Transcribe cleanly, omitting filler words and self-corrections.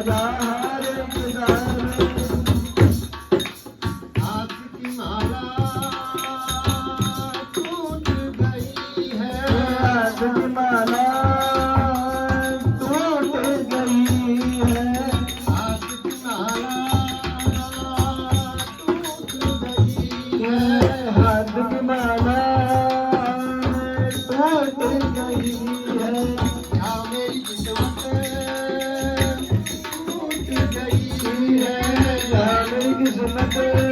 सदा हर गुजार आस की माला टूट गई है आस की माला टूट गई है आस की माला टूट गई है हाथ की माला टूट गई है क्या मेरी किस्मत टूट गई है मेरी किस्मत